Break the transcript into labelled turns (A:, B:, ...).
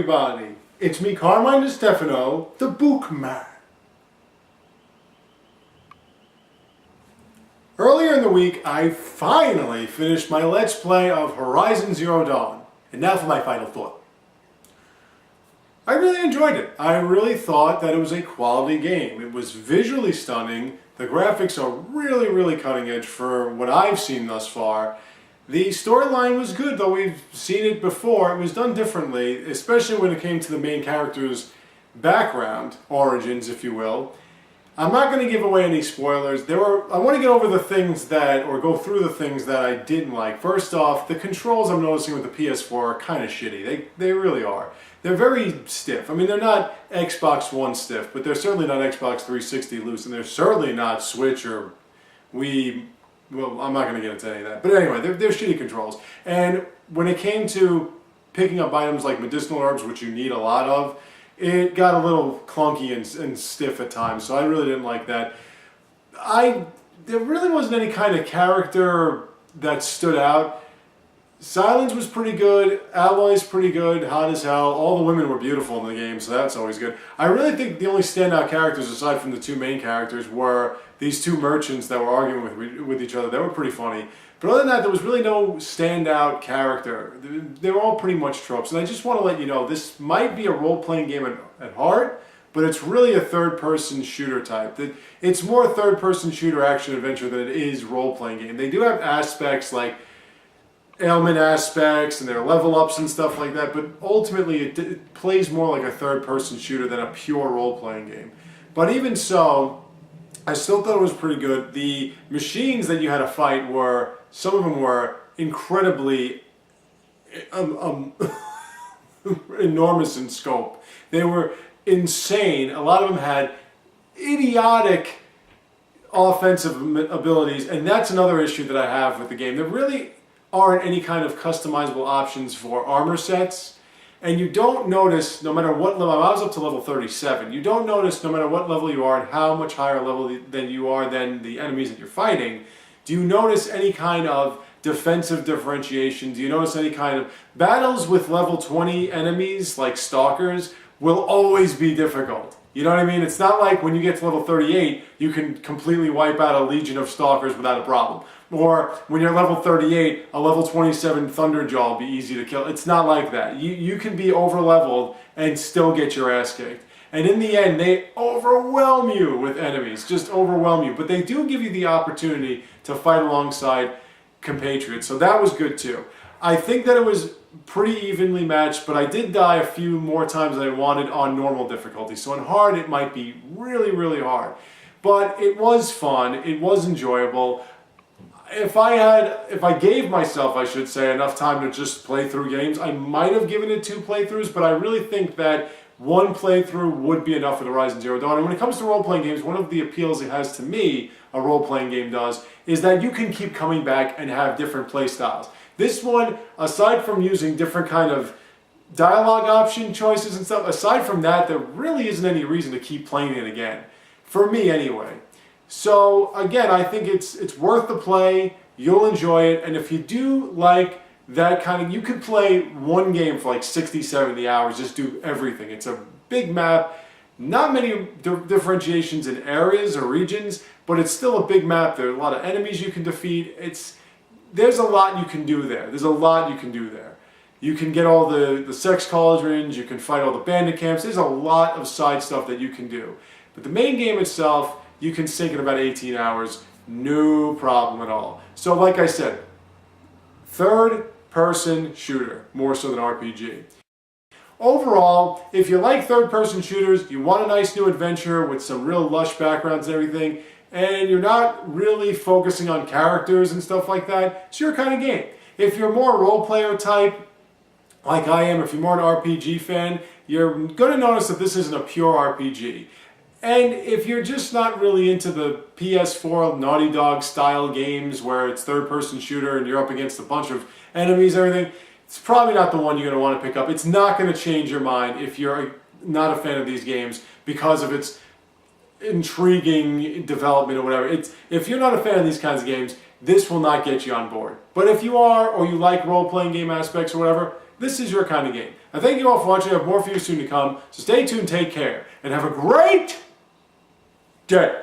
A: everybody! It's me, Carmine DeStefano, the Bookman. Earlier in the week, I finally finished my Let's Play of Horizon Zero Dawn. And now for my final thought. I really enjoyed it. I really thought that it was a quality game. It was visually stunning. The graphics are really, really cutting edge for what I've seen thus far. The storyline was good, though we've seen it before. It was done differently, especially when it came to the main character's background, origins, if you will. I'm not going to give away any spoilers. I want to get over the things or go through the things that I didn't like. First off, the controls I'm noticing with the PS4 are kind of shitty. They really are. They're very stiff. I mean, they're not Xbox One stiff, but they're certainly not Xbox 360 loose, and they're certainly not Switch or Wii. Well, I'm not going to get into any of that. But anyway, they're shitty controls. And when it came to picking up items like medicinal herbs, which you need a lot of, it got a little clunky and stiff at times. So I really didn't like that. There really wasn't any kind of character that stood out. Silence was pretty good. Aloy's pretty good. Hot as hell. All the women were beautiful in the game, so that's always good. I really think the only standout characters, aside from the two main characters, were these two merchants that were arguing with each other. They were pretty funny. But other than that, there was really no standout character. They were all pretty much tropes. And I just want to let you know, this might be a role-playing game at heart, but it's really a third-person shooter type. It's more a third-person shooter action-adventure than it is role-playing game. They do have aspects like ailment aspects and their level ups and stuff like that, but ultimately it plays more like a third-person shooter than a pure role-playing game. But even so, I still thought it was pretty good. The machines that you had to fight some of them were incredibly enormous in scope. They were insane. A lot of them had idiotic offensive abilities, and that's another issue that I have with the game. There really aren't any kind of customizable options for armor sets, and you don't notice, no matter what level, I was up to level 37, you don't notice no matter what level you are and how much higher level than you are than the enemies that you're fighting, do you notice any kind of defensive differentiation? Do you notice any kind of battles with level 20 enemies like stalkers will always be difficult? You know what I mean? It's not like when you get to level 38, you can completely wipe out a legion of stalkers without a problem. Or when you're level 38, a level 27 Thunderjaw will be easy to kill. It's not like that. You can be over-leveled and still get your ass kicked. And in the end, they overwhelm you with enemies, just overwhelm you. But they do give you the opportunity to fight alongside compatriots, so that was good too. I think that it was pretty evenly matched, but I did die a few more times than I wanted on normal difficulty. So on hard, it might be really, really hard. But it was fun. It was enjoyable. If I gave myself, I should say, enough time to just play through games, I might have given it 2 playthroughs, but I really think that 1 playthrough would be enough for the Horizon Zero Dawn. And when it comes to role-playing games, one of the appeals it has to me, a role-playing game does, is that you can keep coming back and have different play styles. This one, aside from using different kind of dialogue option choices and stuff, aside from that, there really isn't any reason to keep playing it again. For me, anyway. So, again, I think it's worth the play. You'll enjoy it. And if you do like that kind of, you could play one game for like 60, 70 hours, just do everything. It's a big map. Not many differentiations in areas or regions, but it's still a big map. There are a lot of enemies you can defeat. There's a lot you can do there. There's a lot you can do there. You can get all the sex cauldrons, you can fight all the bandit camps. There's a lot of side stuff that you can do. But the main game itself, you can sink in about 18 hours, no problem at all. So like I said, third-person shooter, more so than RPG. Overall, if you like third-person shooters, you want a nice new adventure with some real lush backgrounds and everything, and you're not really focusing on characters and stuff like that, it's your kind of game. If you're more role-player type, like I am, if you're more an RPG fan, you're going to notice that this isn't a pure RPG. And if you're just not really into the PS4 Naughty Dog style games where it's third-person shooter and you're up against a bunch of enemies and everything, it's probably not the one you're going to want to pick up. It's not going to change your mind if you're not a fan of these games because of its intriguing development or whatever. If you're not a fan of these kinds of games, this will not get you on board. But if you are, or you like role-playing game aspects or whatever, this is your kind of game. I thank you all for watching. I have more for you soon to come. So stay tuned, take care, and have a great day.